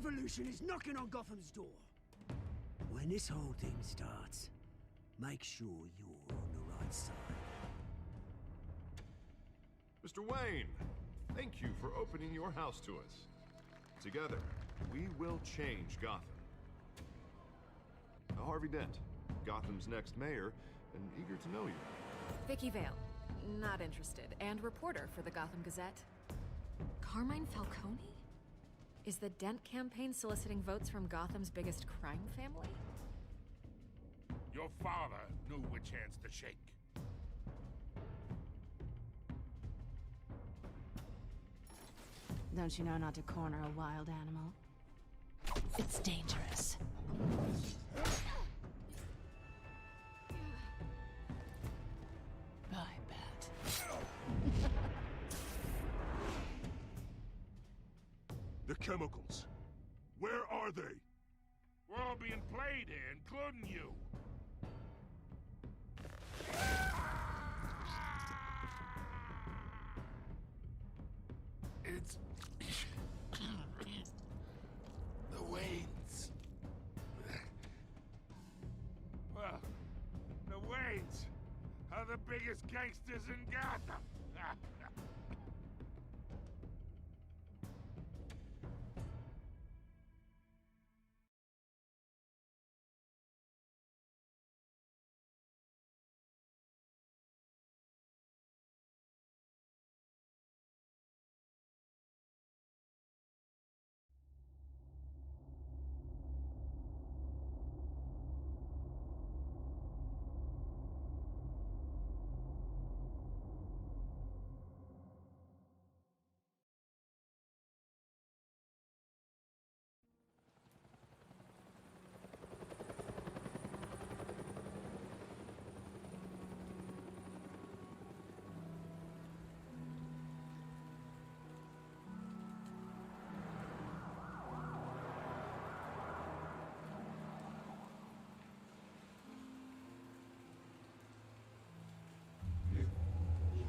revolution is knocking on Gotham's door. When this whole thing starts, make sure you're on the right side. Mr. Wayne, thank you for opening your house to us. Together, we will change Gotham. Harvey Dent, Gotham's next mayor, and eager to know you. Vicky Vale, not interested, and reporter for the Gotham Gazette. Carmine Falcone? Is the Dent campaign soliciting votes from Gotham's biggest crime family? Your father knew which hands to shake. Don't you know not to corner a wild animal? It's dangerous. I bet. The chemicals. Where are they? We're all being played here, including you. It's... the Waynes. Well, the Waynes are the biggest gangsters in Gotham.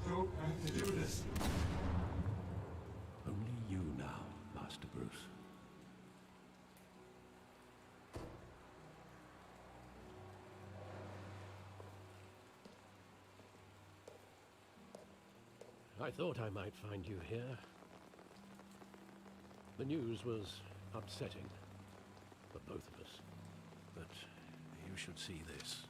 Don't have to do this. Only you now, Master Bruce. I thought I might find you here. The news was upsetting for both of us. But you should see this.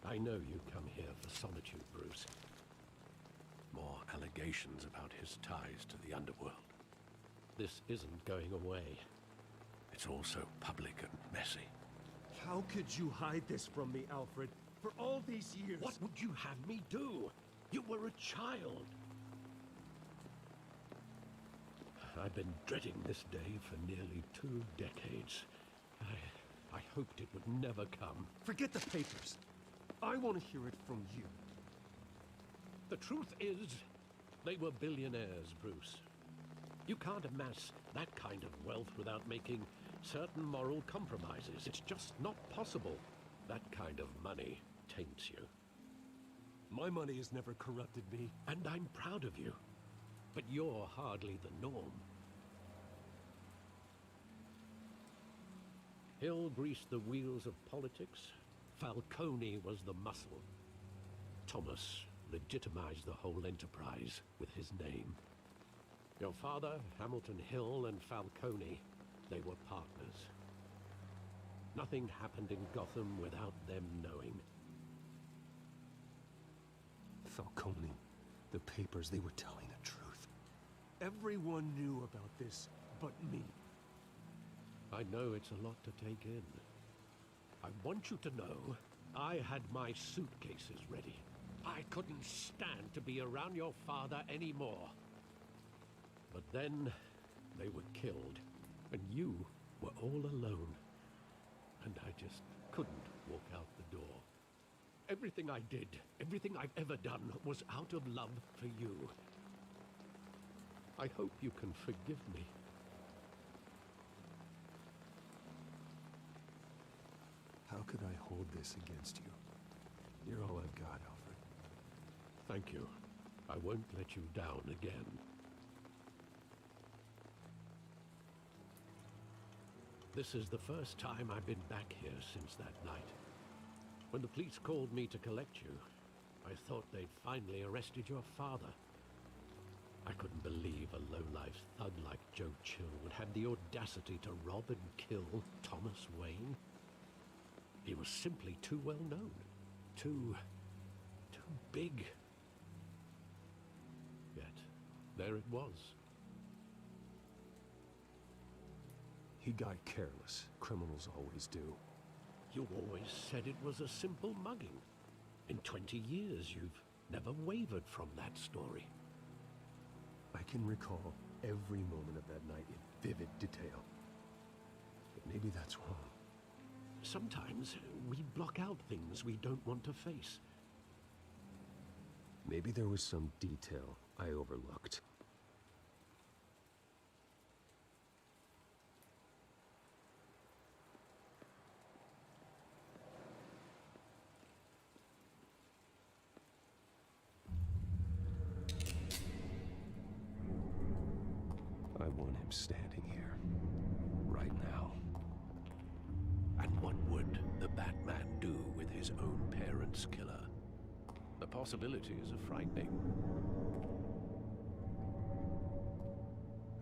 I know you come here for solitude, Bruce. More allegations about his ties to the underworld. This isn't going away. It's all so public and messy. How could you hide this from me, Alfred? For all these years... What would you have me do? You were a child. I've been dreading this day for nearly 2 decades. I hoped it would never come. Forget the papers. I want to hear it from you. The truth is, they were billionaires, Bruce. You can't amass that kind of wealth without making certain moral compromises. It's just not possible. That kind of money taints you. My money has never corrupted me. And I'm proud of you. But you're hardly the norm. Hill greased the wheels of politics. Falcone was the muscle. Thomas legitimized the whole enterprise with his name. Your father, Hamilton Hill, and Falcone, they were partners. Nothing happened in Gotham without them knowing. Falcone, the papers, they were telling the truth. Everyone knew about this but me. I know it's a lot to take in. I want you to know I had my suitcases ready. I couldn't stand to be around your father anymore. But then they were killed, and you were all alone. And I just couldn't walk out the door. Everything I did, everything I've ever done, was out of love for you. I hope you can forgive me. How could I hold this against you? You're all I've got, Alfred. Thank you. I won't let you down again. This is the first time I've been back here since that night. When the police called me to collect you, I thought they'd finally arrested your father. I couldn't believe a low-life thug like Joe Chill would have the audacity to rob and kill Thomas Wayne. He was simply too well known. Too big. Yet, there it was. He got careless. Criminals always do. You always said it was a simple mugging. In 20 years, you've never wavered from that story. I can recall every moment of that night in vivid detail. But maybe that's wrong. Sometimes we block out things we don't want to face. Maybe there was some detail I overlooked. I want him standing here, right now. And what would the Batman do with his own parents' killer? The possibilities are frightening.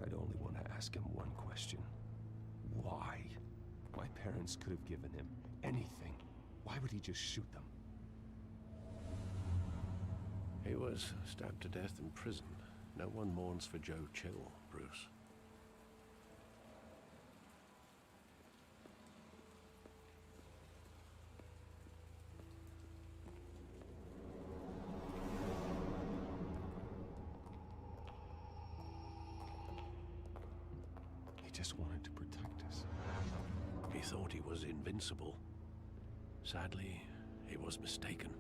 I'd only want to ask him one question. Why? My parents could have given him anything. Why would he just shoot them? He was stabbed to death in prison. No one mourns for Joe Chill, Bruce. He just wanted to protect us. He thought he was invincible. Sadly, he was mistaken.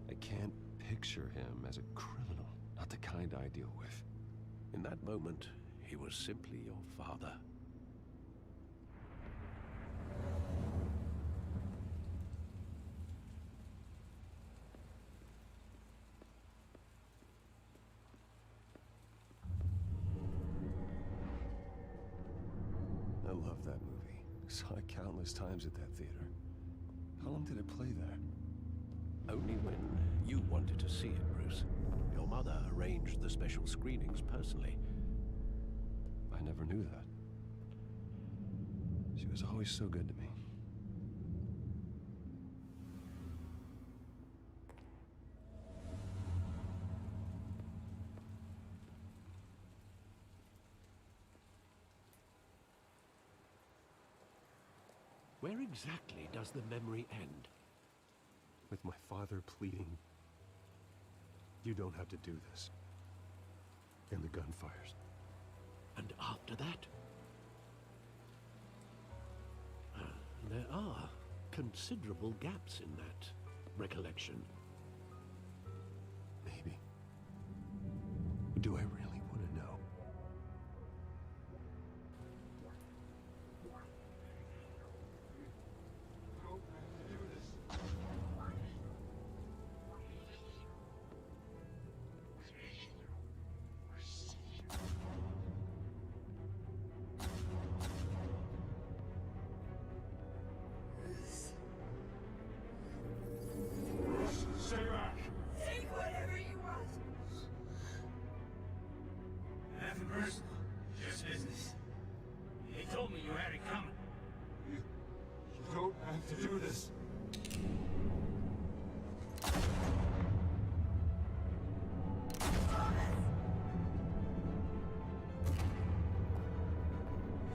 I can't picture him as a criminal. Not the kind I deal with. In that moment, he was simply your father. I love that movie. Saw it countless times at that theater. How long did it play there? Only when you wanted to see it, Bruce. Your mother arranged the special screenings personally. I never knew that. She was always so good to me. Where exactly does the memory end? With my father pleading, "You don't have to do this." And the gunfires. And after that? There are considerable gaps in that recollection. Maybe. Do I really want to know? Stay back! Take whatever you want. Nothing personal, just business. He told me you had it coming. You don't have to do this.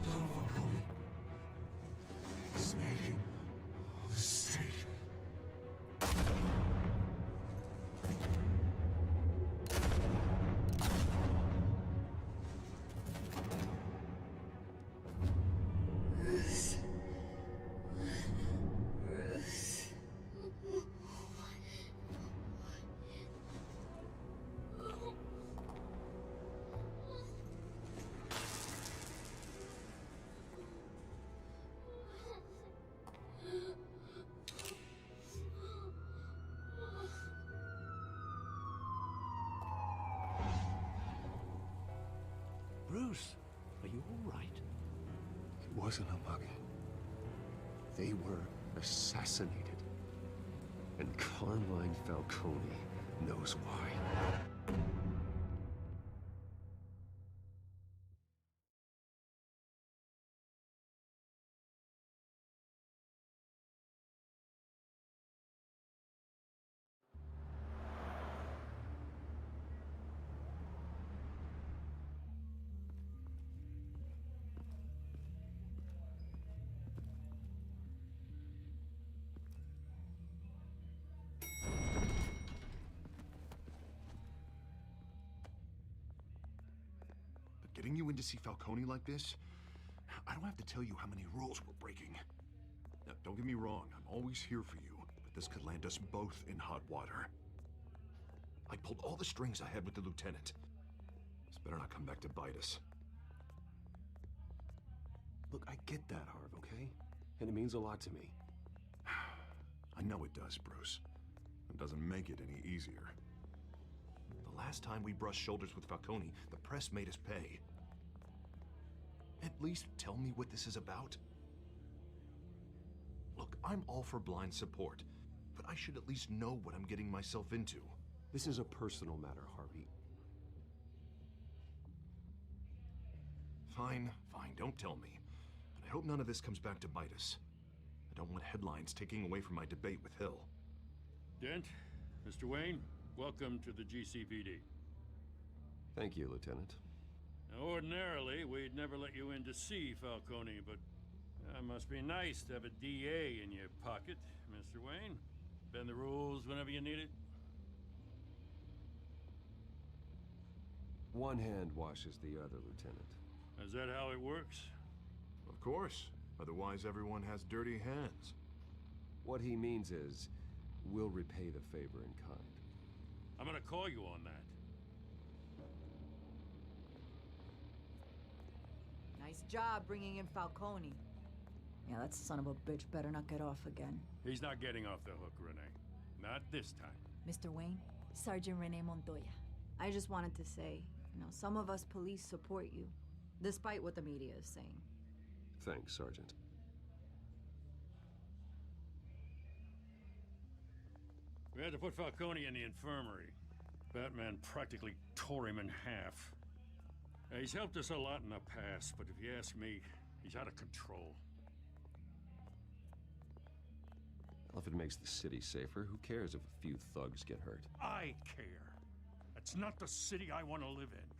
Don't follow me. He's making a mistake. Bruce, are you all right? wasn't a mug. They were assassinated. And Carmine Falcone knows why. Getting you in to see Falcone like this, I don't have to tell you how many rules we're breaking. Now, don't get me wrong, I'm always here for you, but this could land us both in hot water. I pulled all the strings I had with the lieutenant. This better not come back to bite us. Look, I get that, Harv, okay? And it means a lot to me. I know it does, Bruce. It doesn't make it any easier. The last time we brushed shoulders with Falcone, the press made us pay. At least tell me what this is about. Look, I'm all for blind support, but I should at least know what I'm getting myself into. This is a personal matter, Harvey. Fine, don't tell me. But I hope none of this comes back to bite us. I don't want headlines taking away from my debate with Hill. Dent, Mr. Wayne, welcome to the GCPD. Thank you, Lieutenant. Now, ordinarily, we'd never let you in to see Falcone, but it must be nice to have a DA in your pocket, Mr. Wayne. Bend the rules whenever you need it. One hand washes the other, Lieutenant. Is that how it works? Of course. Otherwise, everyone has dirty hands. What he means is, we'll repay the favor in kind. I'm gonna call you on that. Nice job bringing in Falcone. Yeah, that son of a bitch better not get off again. He's not getting off the hook, Renee. Not this time. Mr. Wayne, Sergeant Renee Montoya. I just wanted to say, some of us police support you, despite what the media is saying. Thanks, Sergeant. We had to put Falcone in the infirmary. Batman practically tore him in half. He's helped us a lot in the past, but if you ask me, he's out of control. Well, if it makes the city safer, who cares if a few thugs get hurt? I care. That's not the city I want to live in.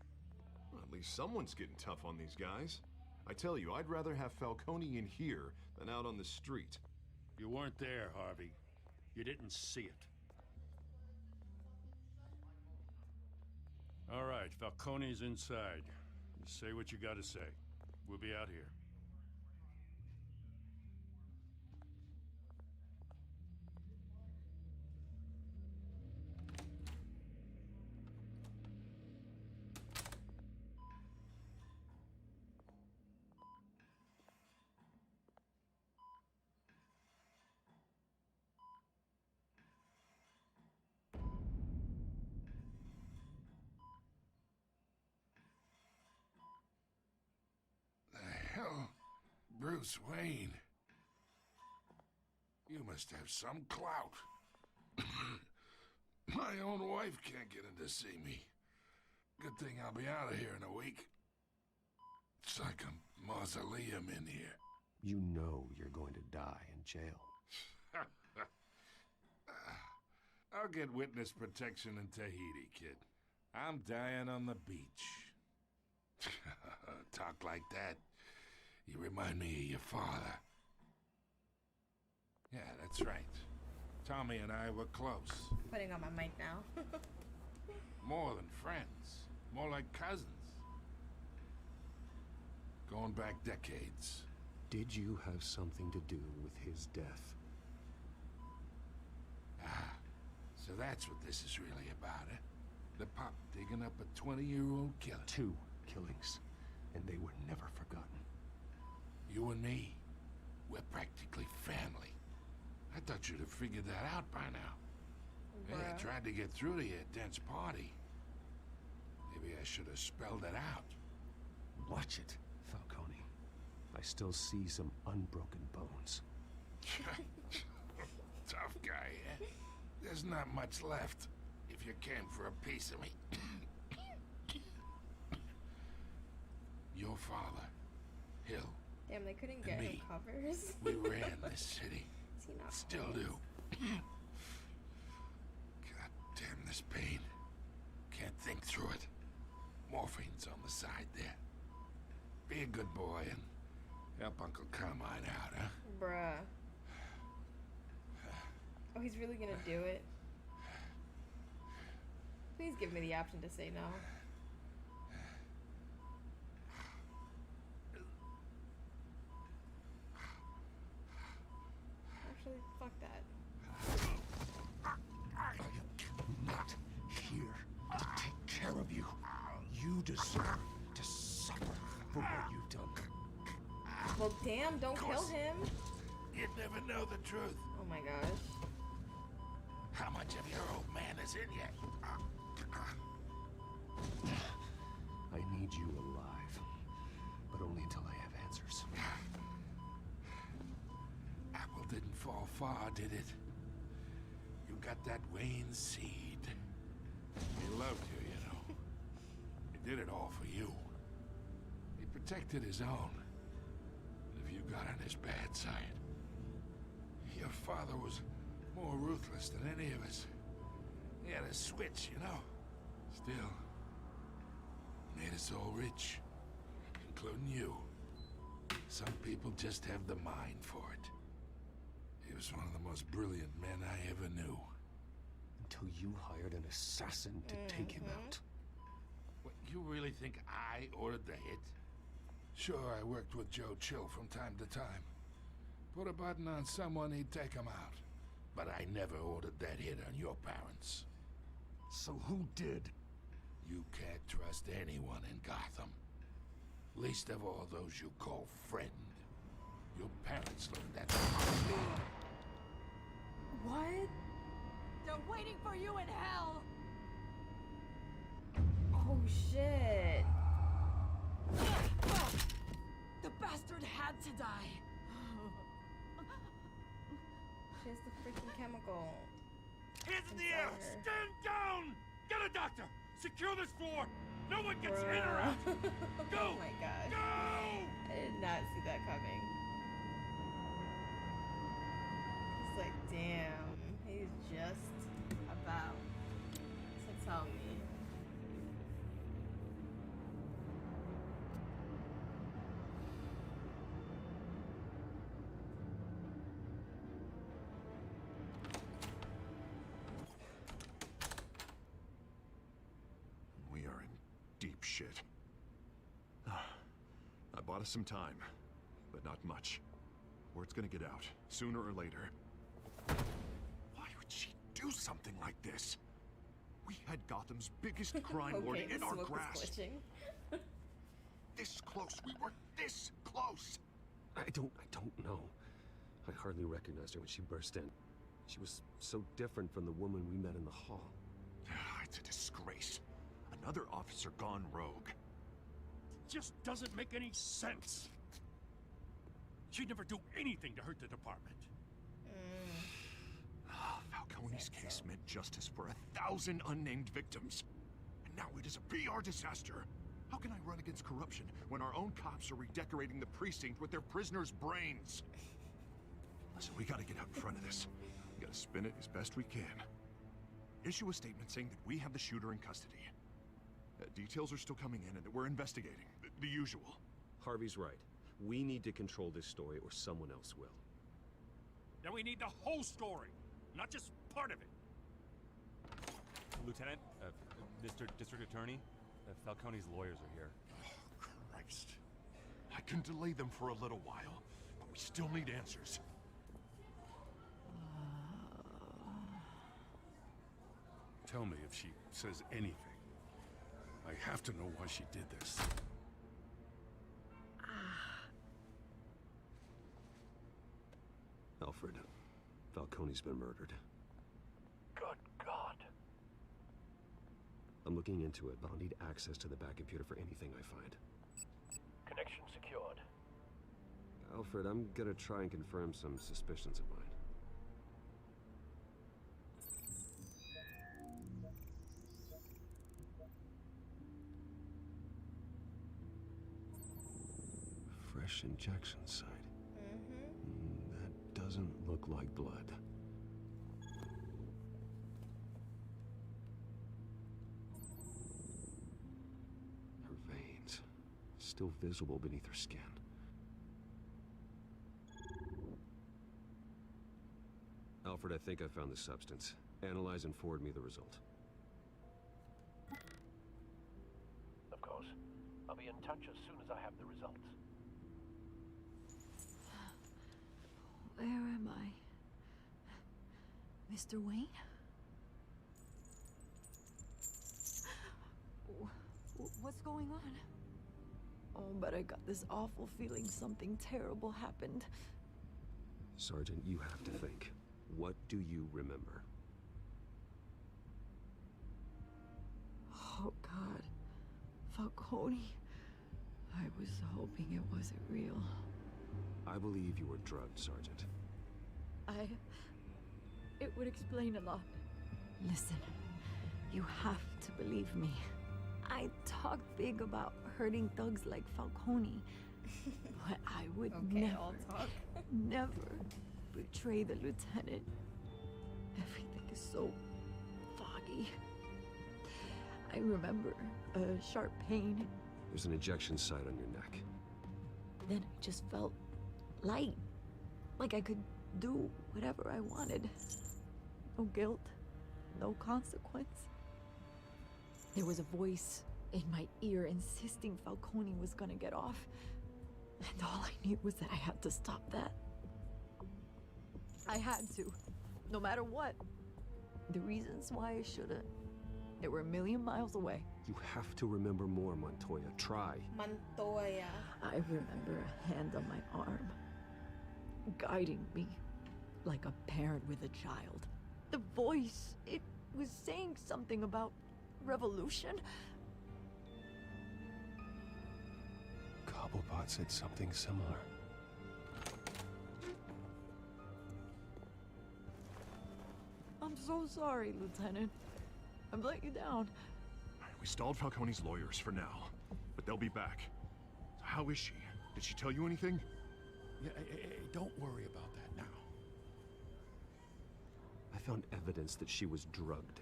Well, at least someone's getting tough on these guys. I tell you, I'd rather have Falcone in here than out on the street. You weren't there, Harvey. You didn't see it. All right, Falcone's inside. You say what you gotta say. We'll be out here. Hell, Bruce Wayne. You must have some clout. My own wife can't get in to see me. Good thing I'll be out of here in a week. It's like a mausoleum in here. You know you're going to die in jail. I'll get witness protection in Tahiti, kid. I'm dying on the beach. Talk like that. You remind me of your father. Yeah, that's right. Tommy and I were close. Putting on my mic now. More than friends. More like cousins. Going back decades. Did you have something to do with his death? Ah, so that's what this is really about, eh? The pop digging up a 20-year-old killer. 2 killings, and they were never forgotten. You and me, we're practically family. I thought you'd have figured that out by now. Hey, I tried to get through to you at Dent's party. Maybe I should have spelled it out. Watch it, Falcone. I still see some unbroken bones. Tough guy, eh? There's not much left. If you came for a piece of me. Your father, Hill. Damn, they couldn't get him covers. We ran this city. Is he not Still do. God damn this pain. Can't think through it. Morphine's on the side there. Be a good boy and help Uncle Carmine out, huh? Bruh. Oh, he's really gonna do it? Please give me the option to say no. Actually, fuck that. I am not here to take care of you. You deserve to suffer for what you've done. Well, damn, don't kill him. You'd never know the truth. Oh my gosh. How much of your old man is in you? I need you alive, but only until I have answers. Apple didn't fall far, did it? You got that Wayne seed. He loved you, you know. He did it all for you. He protected his own. But if you got on his bad side, your father was more ruthless than any of us. He had a switch, you know. Still, made us all rich, including you. Some people just have the mind for it. He was one of the most brilliant men I ever knew. Until you hired an assassin to take him out. What, you really think I ordered the hit? Sure, I worked with Joe Chill from time to time. Put a button on someone, he'd take him out. But I never ordered that hit on your parents. So who did? You can't trust anyone in Gotham. Least of all those you call friend. Your parents learned that. What? They're waiting for you in hell! Oh shit. The bastard had to die. She has the freaking chemical. Hands in the air! Stand down! Get a doctor! Secure this floor! No one gets in or out! Go! Oh my gosh. Go! I did not see that coming. He's like, damn, he's just about to tell me. We are in deep shit. I bought us some time, but not much. Word's gonna get out, sooner or later. Why would she do something like this? We had Gotham's biggest crime lord Okay, in the our smoke is grasp. glitching. This close, we were this close! I don't know. I hardly recognized her when she burst in. She was so different from the woman we met in the hall. It's a disgrace. Another officer gone rogue. It just doesn't make any sense. She'd never do anything to hurt the department. Falcone's case meant justice for 1,000 unnamed victims. And now it is a PR disaster. How can I run against corruption when our own cops are redecorating the precinct with their prisoners' brains? Listen, we gotta get out in front of this. We gotta spin it as best we can. Issue a statement saying that we have the shooter in custody. Details are still coming in and that we're investigating. The usual. Harvey's right. We need to control this story or someone else will. Then we need the whole story, not just part of it. Lieutenant, Mr. District Attorney, Falcone's lawyers are here. Oh, Christ. I can delay them for a little while, but we still need answers. Tell me if she says anything. I have to know why she did this. Alfred, Falcone's been murdered. Good God. I'm looking into it, but I'll need access to the back computer for anything I find. Connection secured. Alfred, I'm gonna try and confirm some suspicions of mine. Fresh injection site. That doesn't look like blood. Her veins, still visible beneath her skin. Alfred, I think I found the substance. Analyze and forward me the result. Of course. I'll be in touch as soon as I have the results. Where am I? Mr. Wayne? What's going on? Oh, but I got this awful feeling something terrible happened. Sergeant, you have to think. What do you remember? Oh, God. Falcone. I was hoping it wasn't real. I believe you were drugged, Sergeant. It would explain a lot. Listen, you have to believe me. I talk big about hurting thugs like Falcone, but I would never betray the lieutenant. Everything is so foggy. I remember a sharp pain. There's an ejection site on your neck. Then I just felt light. Like I could do whatever I wanted. No guilt, no consequence. There was a voice in my ear insisting Falcone was gonna get off. And all I knew was that I had to stop that. I had to, no matter what. The reasons why I shouldn't, they were a million miles away. You have to remember more, Montoya. Try. Montoya. I remember a hand on my arm, guiding me like a parent with a child. The voice, it was saying something about revolution. Cobblepot said something similar. I'm so sorry, Lieutenant. I've let you down. We stalled Falcone's lawyers for now, but they'll be back. How is she? Did she tell you anything? Yeah, don't worry about that now. I found evidence that she was drugged.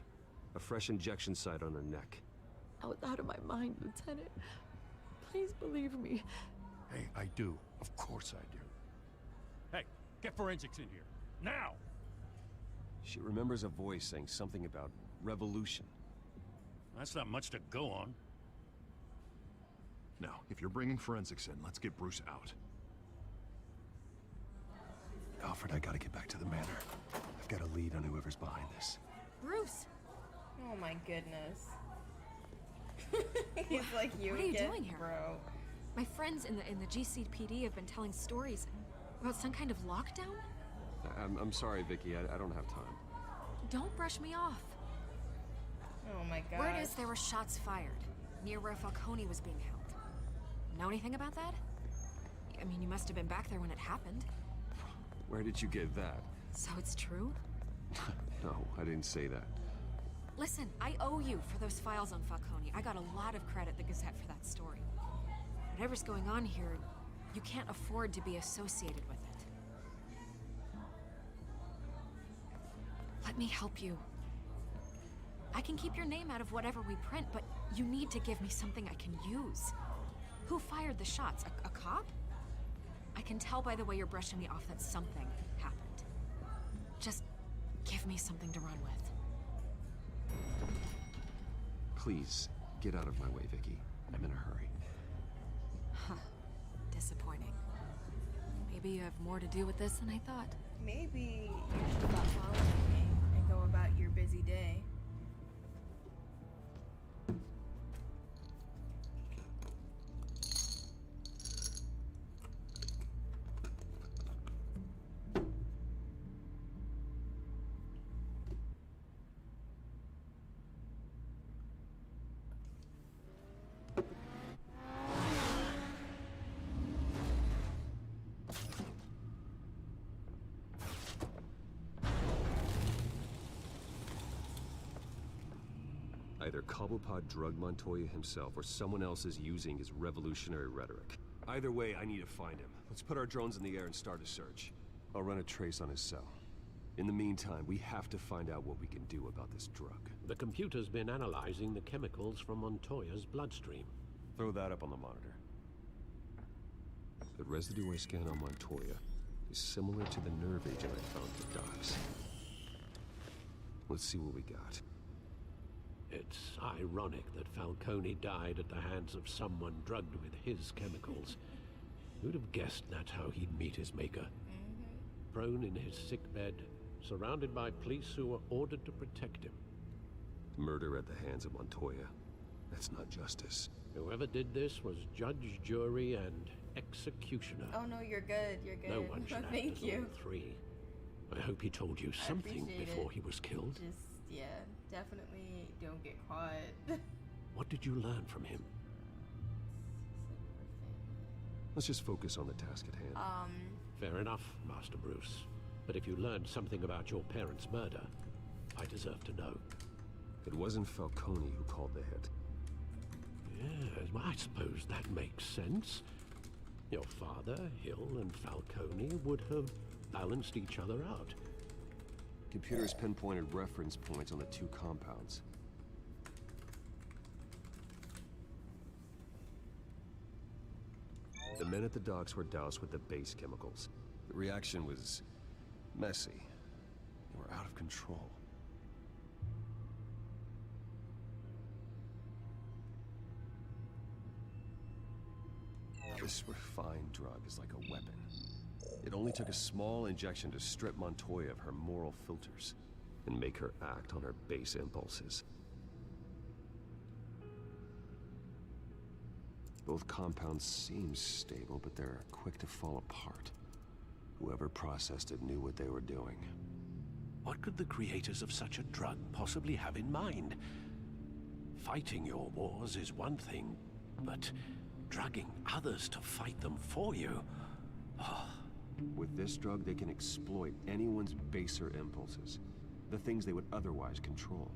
A fresh injection site on her neck. I was out of my mind, Lieutenant. Please believe me. Hey, I do. Of course I do. Hey, get forensics in here. Now! She remembers a voice saying something about revolution. That's not much to go on. Now, if you're bringing forensics in, let's get Bruce out. Alfred, I gotta get back to the manor. I've got a lead on whoever's behind this. Bruce! Oh my goodness. He's like, what are you doing here? Bro. My friends in the GCPD have been telling stories about some kind of lockdown? I'm sorry, Vicky. I don't have time. Don't brush me off. Oh my god. Word is there were shots fired near where Falcone was being held. Know anything about that? I mean, you must have been back there when it happened. Where did you get that? So it's true? No, I didn't say that. Listen, I owe you for those files on Falcone. I got a lot of credit the Gazette for that story. Whatever's going on here, you can't afford to be associated with it. Let me help you. I can keep your name out of whatever we print, but you need to give me something I can use. Who fired the shots? A cop? I can tell by the way you're brushing me off that something happened. Just give me something to run with. Please, get out of my way, Vicky. I'm in a hurry. Huh. Disappointing. Maybe you have more to do with this than I thought. Maybe you should stop following me and go about your busy day. Either Cobblepot drugged Montoya himself, or someone else is using his revolutionary rhetoric. Either way, I need to find him. Let's put our drones in the air and start a search. I'll run a trace on his cell. In the meantime, we have to find out what we can do about this drug. The computer's been analyzing the chemicals from Montoya's bloodstream. Throw that up on the monitor. The residue I scan on Montoya is similar to the nerve agent I found at the docks. Let's see what we got. It's ironic that Falcone died at the hands of someone drugged with his chemicals. Who'd have guessed that's how he'd meet his maker? Prone in his sickbed, surrounded by police who were ordered to protect him. Murder at the hands of Montoya. That's not justice. Whoever did this was judge, jury, and executioner. Oh no, you're good. You're good. No one should Thank act as you. all three. I hope he told you something appreciate before it. he was killed. Just, yeah, definitely don't get caught. What did you learn from him? Let's just focus on the task at hand. Fair enough, Master Bruce. But if you learned something about your parents' murder, I deserve to know. It wasn't Falcone who called the hit. Yes, well, I suppose that makes sense. Your father, Hill, and Falcone would have balanced each other out. Computers pinpointed reference points on the two compounds. The men at the docks were doused with the base chemicals. The reaction was messy. They were out of control. This refined drug is like a weapon. It only took a small injection to strip Montoya of her moral filters and make her act on her base impulses. Both compounds seem stable, but they're quick to fall apart. Whoever processed it knew what they were doing. What could the creators of such a drug possibly have in mind? Fighting your wars is one thing, but drugging others to fight them for you? Oh. With this drug, they can exploit anyone's baser impulses, the things they would otherwise control.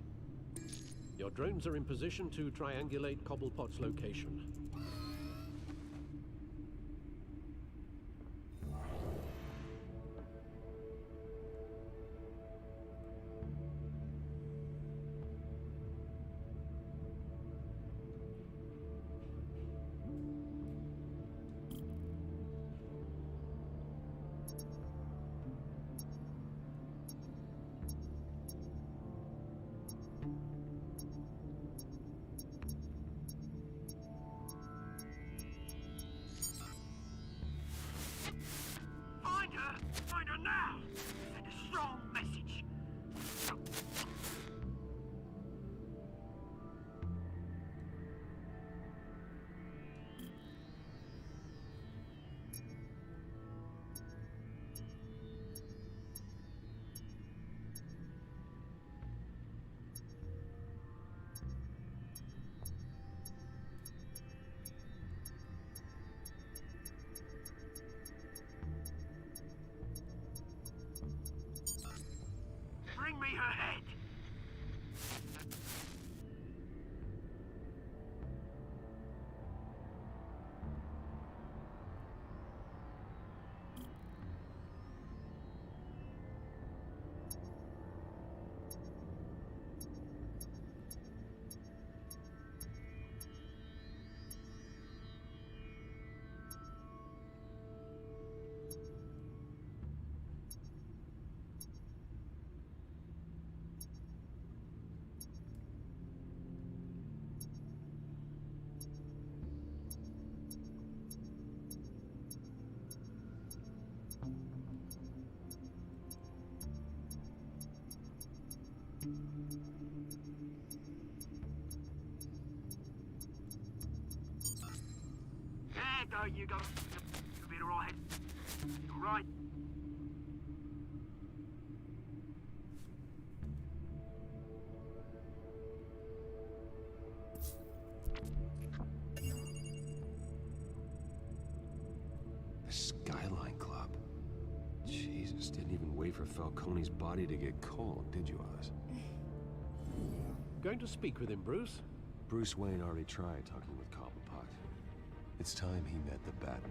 Your drones are in position to triangulate Cobblepot's location. Find her now! Send a strong message. Bring me her head! There you go. You'll be alright. You're right. The Skyline Club. Jesus, didn't even wait for Falcone's body to get cold, did you, Oz? Going to speak with him, Bruce? Bruce Wayne already tried talking with Cobblepot. It's time he met the Batman.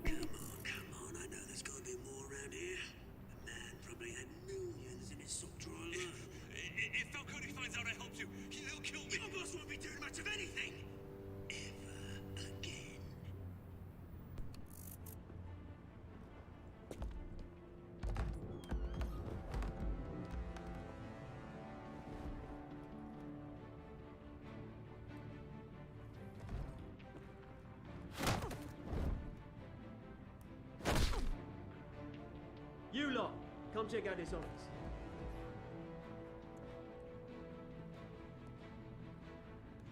Come on, I know there's gotta be more around here. The man probably had millions in his sock drawer alone. If Falcone finds out I helped you, he'll kill me. Your boss won't be doing much of anything! Ever again. You lot, come check out this office.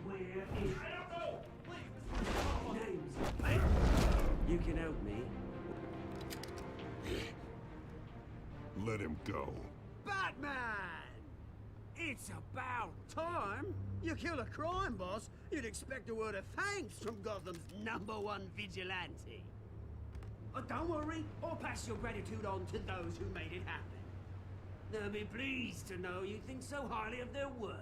Where is... I don't know! Name's... You can help me. Let him go. Batman! It's about time! You kill a crime boss, you'd expect a word of thanks from Gotham's #1 vigilante. Oh, don't worry, I'll pass your gratitude on to those who made it happen. They'll be pleased to know you think so highly of their work.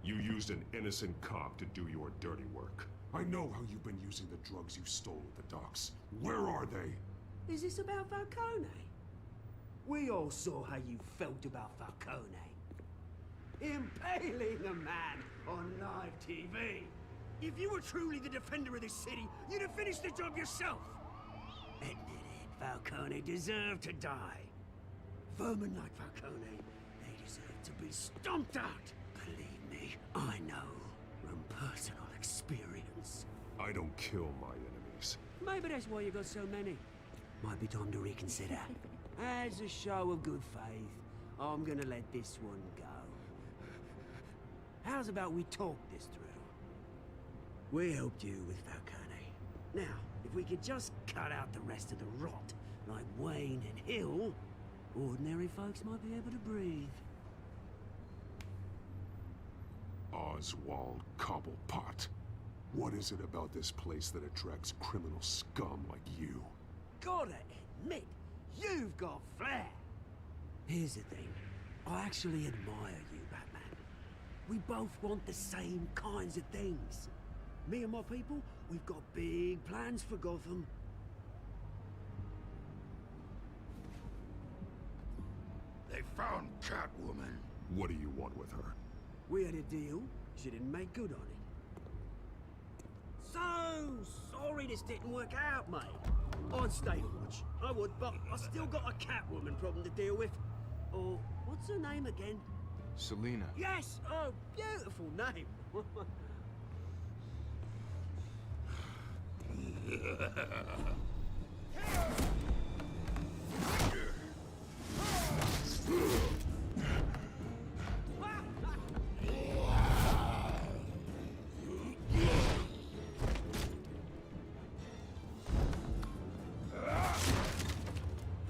You used an innocent cop to do your dirty work. I know how you've been using the drugs you stole at the docks. Where are they? Is this about Falcone? We all saw how you felt about Falcone. Impaling a man on live TV. If you were truly the defender of this city, you'd have finished the job yourself. Admit it, Falcone deserved to die. Vermin like Falcone, they deserve to be stomped out. Believe me, I know from personal experience. I don't kill my enemies. Maybe that's why you got so many. Might be time to reconsider. As a show of good faith, I'm gonna let this one go. How's about we talk this through? We helped you with Falcone. Now, if we could just cut out the rest of the rot, like Wayne and Hill, ordinary folks might be able to breathe. Oswald Cobblepot. What is it about this place that attracts criminal scum like you? Gotta admit, you've got flair. Here's the thing. I actually admire you, Batman. We both want the same kinds of things. Me and my people, we've got big plans for Gotham. They found Catwoman. What do you want with her? We had a deal. She didn't make good on it. So sorry this didn't work out, mate. I'd stay on watch. I would, but I still got a Catwoman problem to deal with. Or, what's her name again? Selina. Yes! Oh, beautiful name.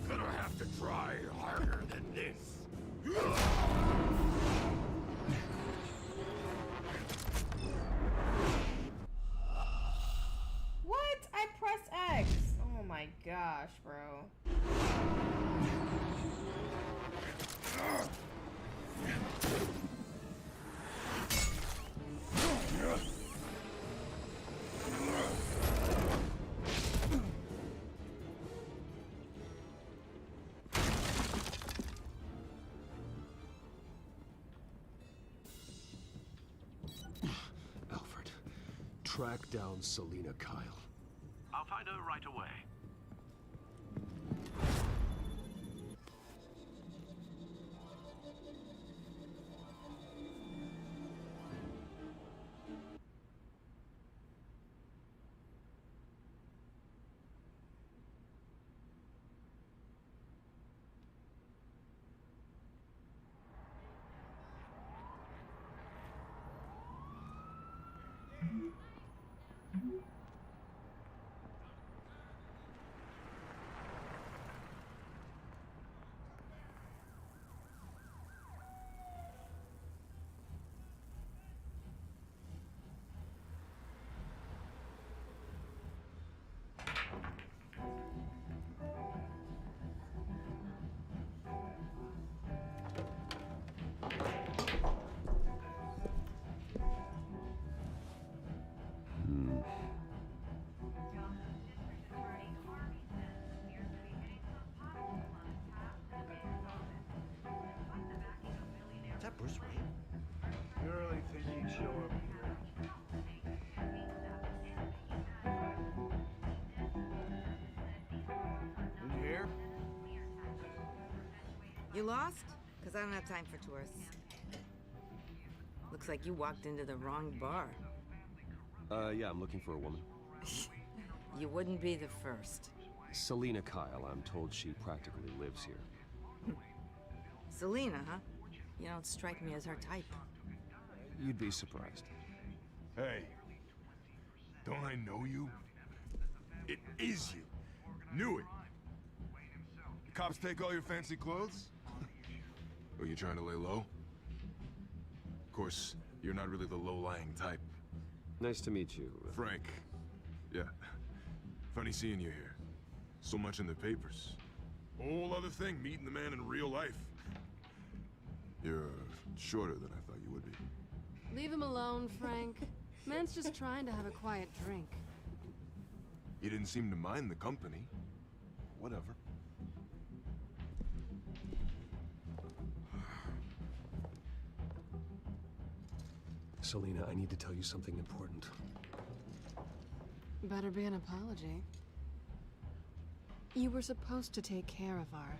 Gonna have to try harder than this. What? I pressed X. Oh my gosh, bro. Alfred, track down Selina Kyle. I'll find her right away. You lost? Because I don't have time for tourists. Looks like you walked into the wrong bar. Yeah, I'm looking for a woman. You wouldn't be the first. Selina Kyle, I'm told she practically lives here. Selina, huh? You don't strike me as her type. You'd be surprised. Hey, don't I know you? It is you. Knew it. The cops take all your fancy clothes? Or you trying to lay low? Of course, you're not really the low-lying type. Nice to meet you. Frank. Yeah. Funny seeing you here. So much in the papers. Whole other thing, meeting the man in real life. You're shorter than I thought you would be. Leave him alone, Frank. Man's just trying to have a quiet drink. You didn't seem to mind the company. Whatever. Selina, I need to tell you something important. Better be an apology. You were supposed to take care of our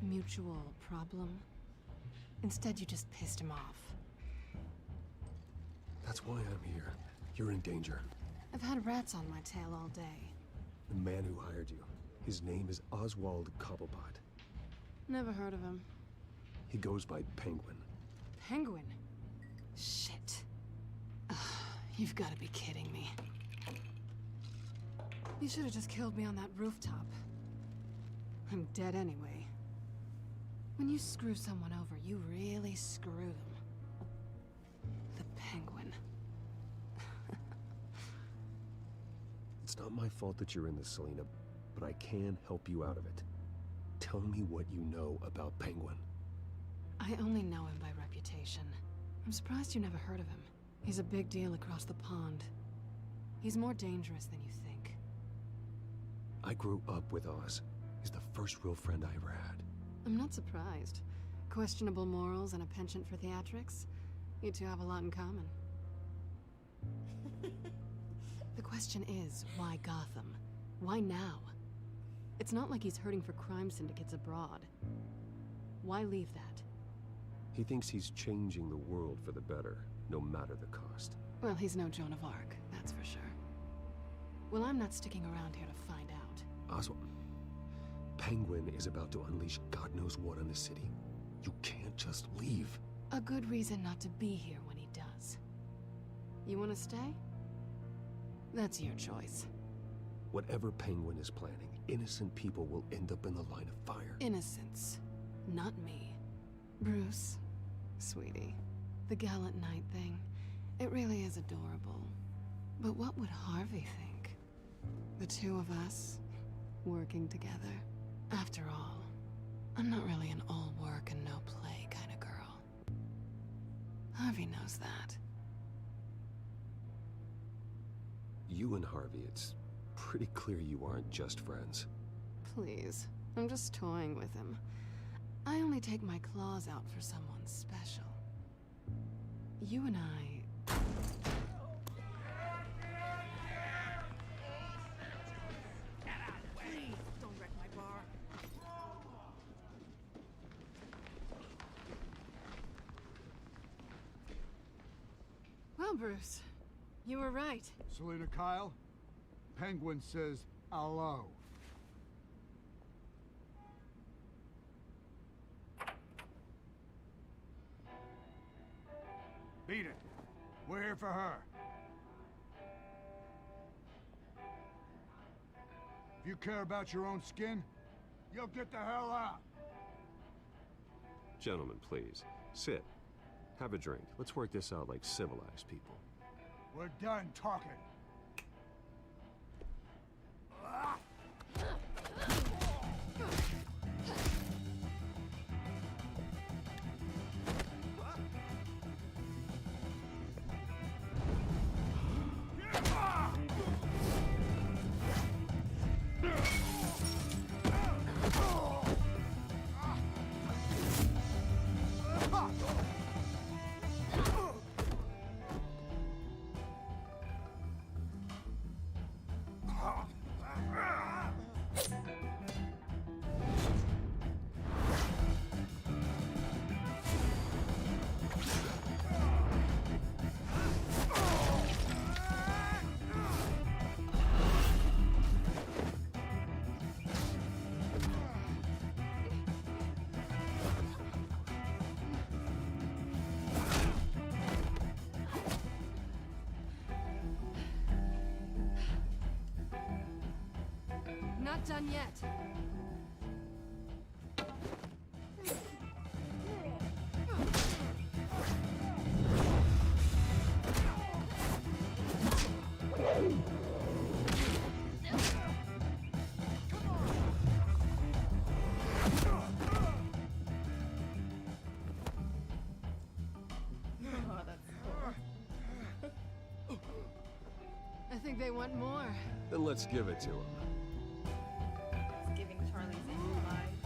mutual problem. Instead, you just pissed him off. That's why I'm here. You're in danger. I've had rats on my tail all day. The man who hired you, his name is Oswald Cobblepot. Never heard of him. He goes by Penguin. Penguin? Shit. Ugh, you've got to be kidding me. You should have just killed me on that rooftop. I'm dead anyway. When you screw someone over, you really screw them. The Penguin. It's not my fault that you're in this, Selina, but I can help you out of it. Tell me what you know about Penguin. I only know him by reputation. I'm surprised you never heard of him. He's a big deal across the pond. He's more dangerous than you think. I grew up with Oz. He's the first real friend I ever had. I'm not surprised. Questionable morals and a penchant for theatrics. You two have a lot in common. The question is, why Gotham? Why now? It's not like he's hurting for crime syndicates abroad. Why leave that? He thinks he's changing the world for the better, no matter the cost. Well, he's no Joan of Arc, that's for sure. Well, I'm not sticking around here to find out. Oswald, Penguin is about to unleash God knows what on the city. You can't just leave. A good reason not to be here when he does. You want to stay? That's your choice. Whatever Penguin is planning, innocent people will end up in the line of fire. Innocence, not me. Bruce, sweetie, the gallant knight thing, it really is adorable. But what would Harvey think? The two of us, working together. After all, I'm not really an all work and no play kind of girl. Harvey knows that. You and Harvey, it's pretty clear you aren't just friends. Please, I'm just toying with him. I only take my claws out for someone special. You and I... Please, don't wreck my bar. Well, Bruce, you were right. Selina Kyle, Penguin says hello. Beat it. We're here for her. If you care about your own skin, you'll get the hell out. Gentlemen, please, sit. Have a drink. Let's work this out like civilized people. We're done talking. not done yet. Oh, that's cool. I think they want more. Then let's give it to them. It's giving Charlie's Angel vibes.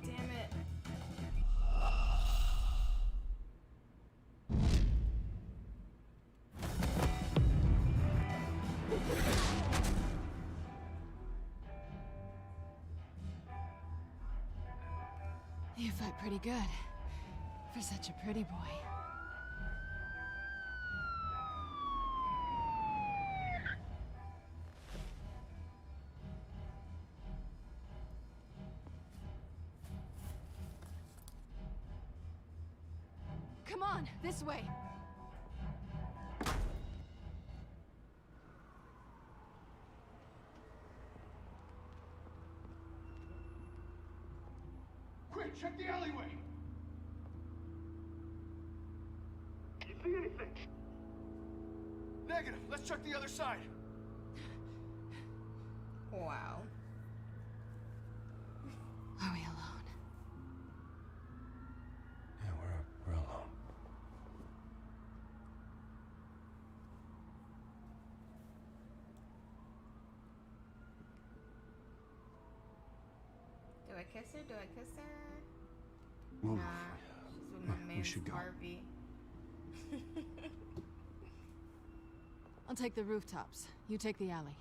Damn it. You fight pretty good. For such a pretty boy. Come on, this way. Quick, check the alleyway! You see anything? Negative. Let's check the other side. Wow. Are we alone? Yeah, we're alone. Do I kiss her? Do I kiss her? Well, Nah, she's with my we man should go. Harvey. I'll take the rooftops. You take the alley.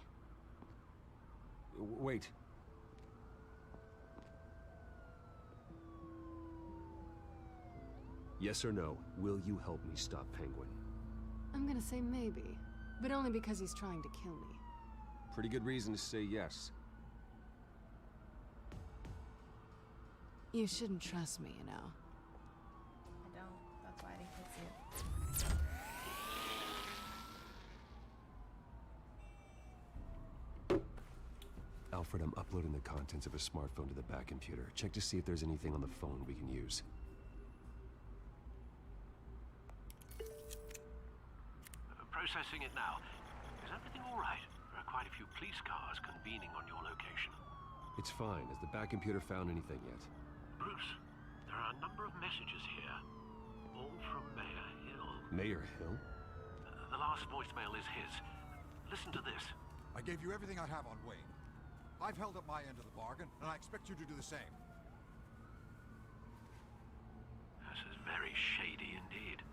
Wait. Yes or no, will you help me stop Penguin? I'm gonna say maybe, but only because he's trying to kill me. Pretty good reason to say yes. You shouldn't trust me, you know. I don't. That's why I didn't kiss you. Alfred, I'm uploading the contents of a smartphone to the back computer. Check to see if there's anything on the phone we can use. Processing it now. Is everything all right? There are quite a few police cars convening on your location. It's fine. Has the back computer found anything yet? Bruce, there are a number of messages here. All from Mayor Hill. Mayor Hill? The last voicemail is his. Listen to this. I gave you everything I have on Wayne. I've held up my end of the bargain, and I expect you to do the same. This is very shady indeed.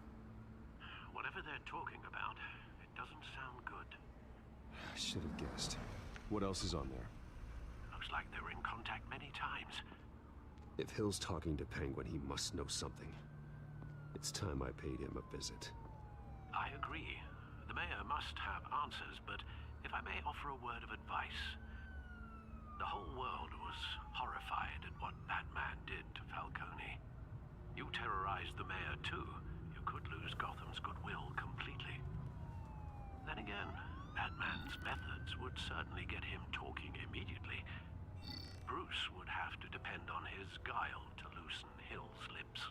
Whatever they're talking about, it doesn't sound good. I should have guessed. What else is on there? Looks like they were in contact many times. If Hill's talking to Penguin, he must know something. It's time I paid him a visit. I agree. The mayor must have answers, but if I may offer a word of advice. The whole world was horrified at what Batman did to Falcone. You terrorized the mayor too. You could lose Gotham's goodwill completely. Then again, Batman's methods would certainly get him talking immediately. Bruce would have to depend on his guile to loosen Hill's lips.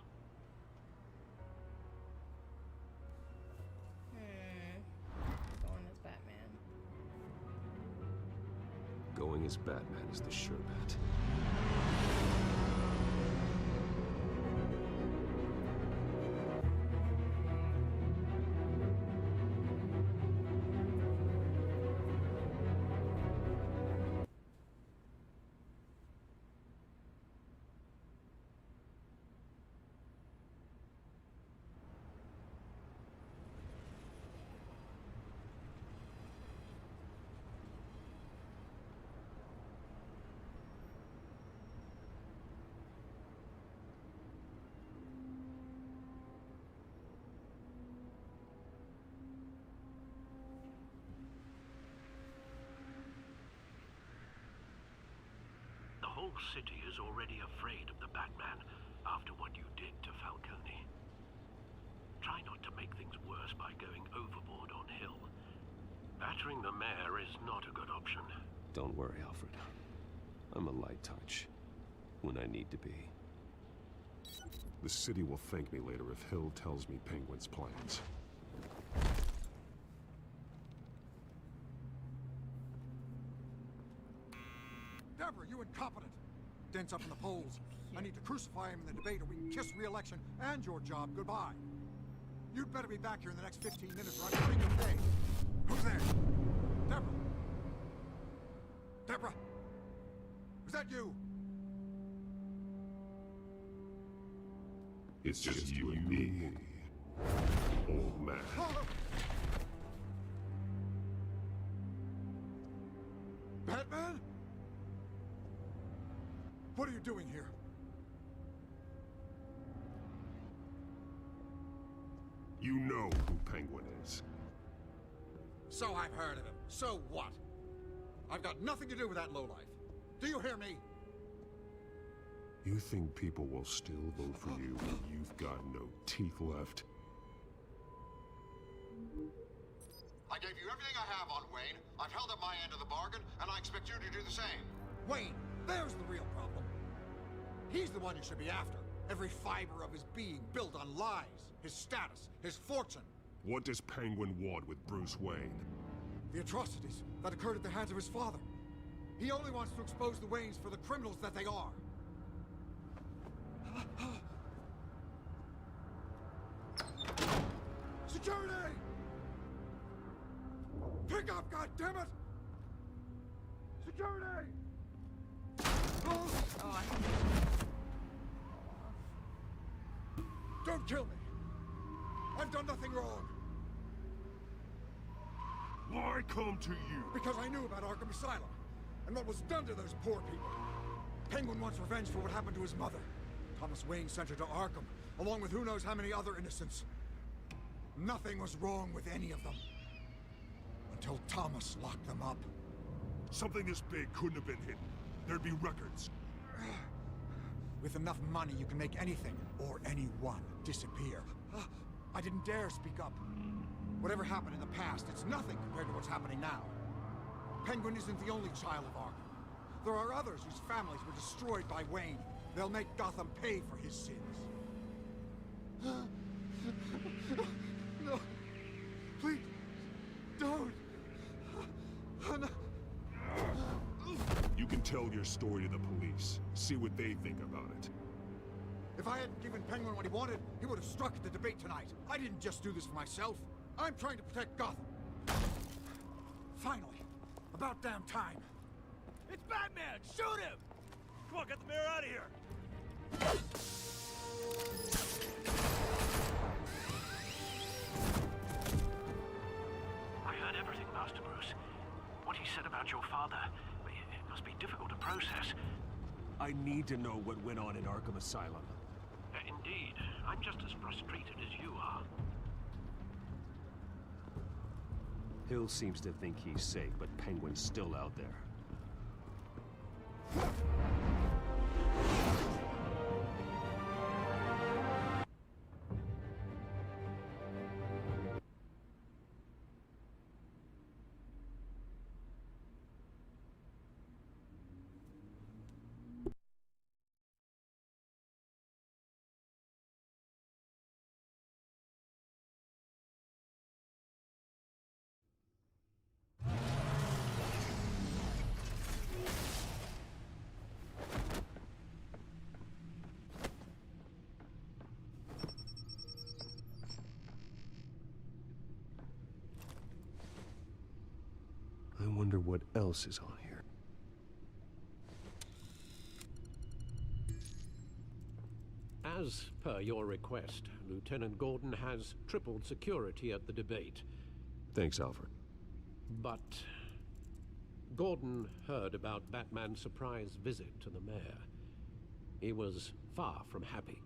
Going as Batman. Going as Batman is the sure bet. whole city is already afraid of the Batman after what you did to Falcone. Try not to make things worse by going overboard on Hill. Battering the mayor is not a good option. Don't worry, Alfred. I'm a light touch when I need to be. The city will thank me later if Hill tells me Penguin's plans. Deborah, you incompetent! Dent's up in the polls. I need to crucify him in the debate or we can kiss re-election and your job goodbye. You'd better be back here in the next 15 minutes or I'm cutting your pay. Who's there? Deborah? Deborah? Is that you? It's just you and me, old man. Batman? What are you doing here? You know who Penguin is. So I've heard of him. So what? I've got nothing to do with that lowlife. Do you hear me? You think people will still vote for you when you've got no teeth left? I gave you everything I have on Wayne. I've held up my end of the bargain, and I expect you to do the same. Wayne, there's the real problem. He's the one you should be after. Every fiber of his being built on lies, his status, his fortune. What does Penguin want with Bruce Wayne? The atrocities that occurred at the hands of his father. He only wants to expose the Waynes for the criminals that they are. Security! Pick up, goddammit! Security! Don't kill me! I've done nothing wrong! Why come to you? Because I knew about Arkham Asylum, and what was done to those poor people. Penguin wants revenge for what happened to his mother. Thomas Wayne sent her to Arkham, along with who knows how many other innocents. Nothing was wrong with any of them. Until Thomas locked them up. Something this big couldn't have been hidden. There'd be records. With enough money, you can make anything, or anyone, disappear. I didn't dare speak up. Whatever happened in the past, it's nothing compared to what's happening now. Penguin isn't the only child of Arkham. There are others whose families were destroyed by Wayne. They'll make Gotham pay for his sins. No. Please. Don't. No. You can tell your story to the police. See what they think about it. If I hadn't given Penguin what he wanted, he would have struck at the debate tonight. I didn't just do this for myself. I'm trying to protect Gotham. Finally. About damn time. It's Batman! Shoot him! Come on, get the mayor out of here! I heard everything, Master Bruce. What he said about your father, it must be difficult to process. I need to know what went on in Arkham Asylum. Indeed. I'm just as frustrated as you are. Hill seems to think he's safe, but Penguin's still out there. I wonder what else is on here. As per your request, Lieutenant Gordon has tripled security at the debate. Thanks, Alfred. But Gordon heard about Batman's surprise visit to the mayor. He was far from happy.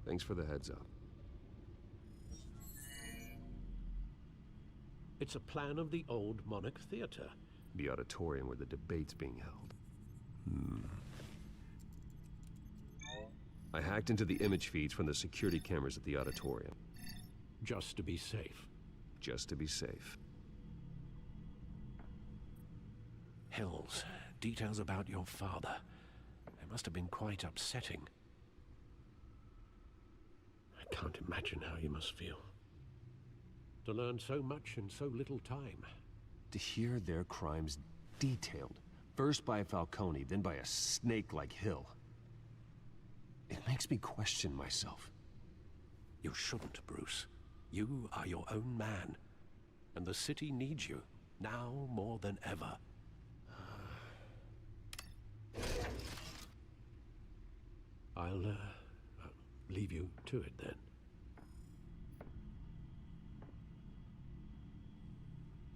Thanks for the heads up. It's a plan of the old Monarch Theater. The auditorium where the debate's being held. I hacked into the image feeds from the security cameras at the auditorium. Just to be safe. Just to be safe. Hills, details about your father. They must have been quite upsetting. I can't imagine how you must feel. To learn so much in so little time. To hear their crimes detailed, first by Falcone, then by a snake like Hill. It makes me question myself. You shouldn't, Bruce. You are your own man. And the city needs you, now more than ever. I'll leave you to it then.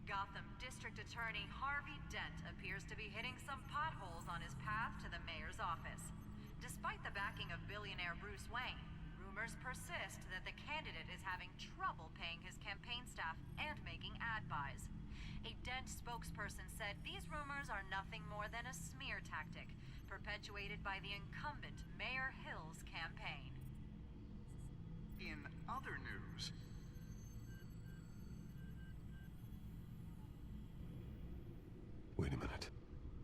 Gotham District Attorney Harvey Dent appears to be hitting some potholes on his path to the mayor's office. Despite the backing of billionaire Bruce Wayne, rumors persist that the candidate is having trouble paying his campaign staff and making ad buys. A Dent spokesperson said these rumors are nothing more than a smear tactic, perpetuated by the incumbent Mayor Hill's campaign. In other news... Wait a minute.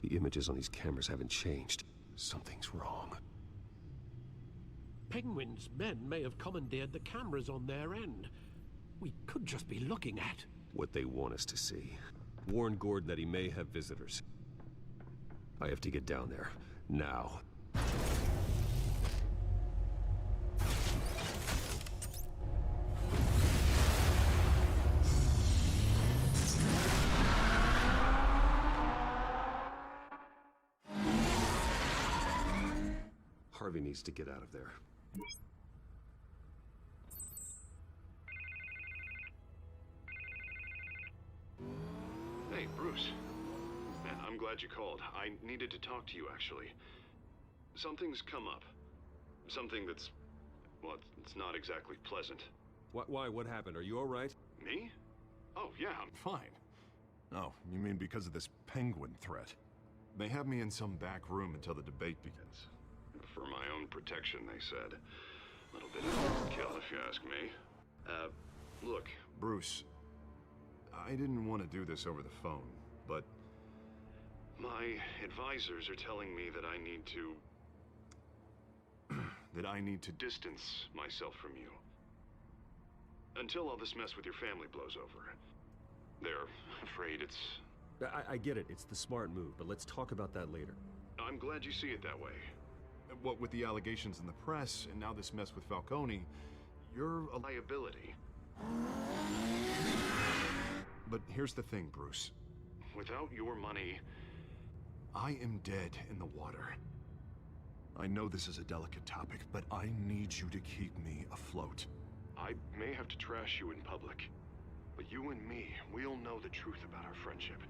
The images on these cameras haven't changed. Something's wrong. Penguin's men may have commandeered the cameras on their end. We could just be looking at... what they want us to see. Warn Gordon that he may have visitors. I have to get down there. Now. Harvey needs to get out of there. Hey, Bruce. Man, I'm glad you called. I needed to talk to you, actually. Something's come up. Something that's... well, it's not exactly pleasant. Why? What happened? Are you all right? Me? Oh, yeah, I'm fine. Oh, you mean because of this penguin threat? They have me in some back room until the debate begins. For my own protection, they said. A little bit of overkill, if you ask me. Look, Bruce, I didn't want to do this over the phone, but my advisors are telling me that I need to... that I need to distance myself from you. Until all this mess with your family blows over. They're afraid it's... I get it. It's the smart move, but let's talk about that later. I'm glad you see it that way. What with the allegations in the press, and now this mess with Falcone, you're a liability. But here's the thing, Bruce. Without your money, I am dead in the water. I know this is a delicate topic, but I need you to keep me afloat. I may have to trash you in public, but you and me, we'll know the truth about our friendship.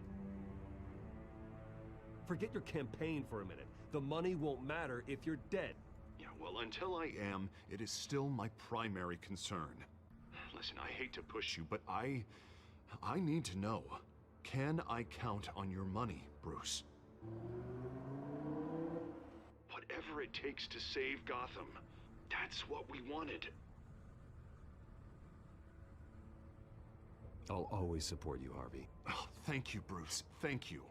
Forget your campaign for a minute. The money won't matter if you're dead. Yeah, well, until I am, it is still my primary concern. Listen, I hate to push you, but I need to know. Can I count on your money, Bruce? Whatever it takes to save Gotham, that's what we wanted. I'll always support you, Harvey. Oh, thank you, Bruce. Thank you.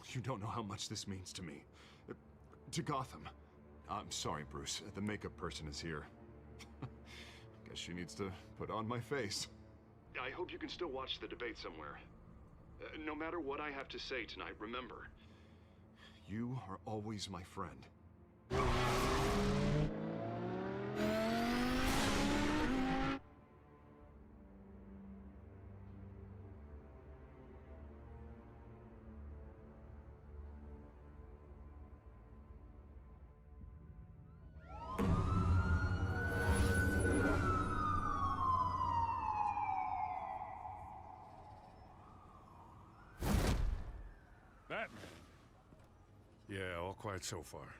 You don't know how much this means to me. To Gotham. I'm sorry, Bruce. The makeup person is here. Guess she needs to put on my face. I hope you can still watch the debate somewhere. No matter what I have to say tonight, remember, you are always my friend. Batman? Yeah, all quiet so far.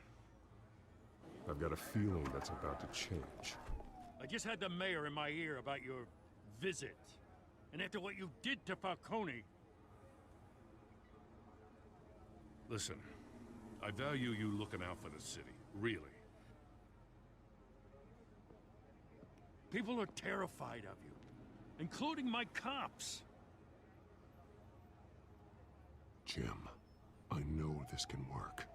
I've got a feeling that's about to change. I just had the mayor in my ear about your visit. And after what you did to Falcone... Listen, I value you looking out for the city, really. People are terrified of you, including my cops. Jim, I know this can work.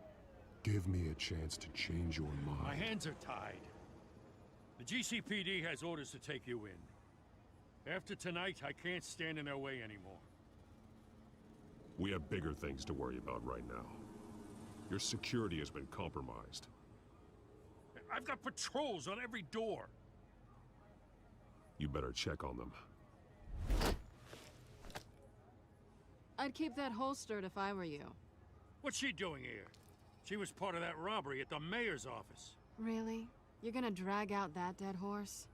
Give me a chance to change your mind. My hands are tied. The GCPD has orders to take you in. After tonight, I can't stand in their way anymore. We have bigger things to worry about right now. Your security has been compromised. I've got patrols on every door. You better check on them. I'd keep that holstered if I were you. What's she doing here? She was part of that robbery at the mayor's office. Really? You're gonna drag out that dead horse?